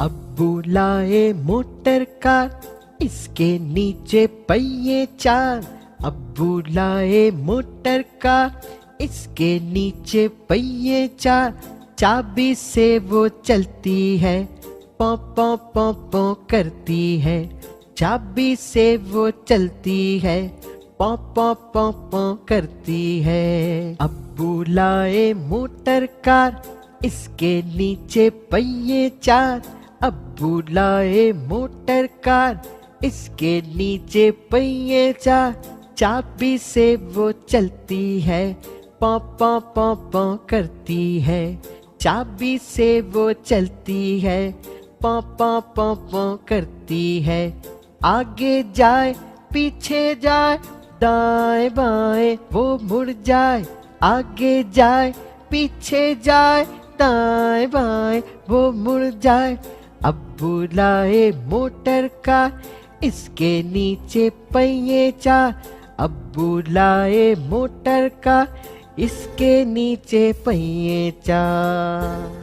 अब्बू लाए motor car, इसके नीचे पहिए चार। अब्बू लाए मोटर कार, इसके नीचे पहिए चार। चाबी से वो चलती है, पौ पौ पौ पौ करती है। चाबी से वो चलती है, पौ पौ पौ पौ करती है। अब्बू लाए मोटर कार, इसके नीचे पहिए चार। अब्बू लाए मोटर कार, इसके नीचे पहिए चार। चाबी से वो चलती है, पौ पौ पौ पौ करती है। चाबी से वो चलती है, पौ पौ पौ पौ करती है। आगे जाए पीछे जाए, दाएं बाएं वो मुड़ जाए। आगे जाए पीछे जाए, दाएं बाएं वो मुड़ जाए। अब्बू लाए मोटर कार, इसके नीचे पहिए चार। अब्बू लाए मोटर कार, इसके नीचे पहिए चार।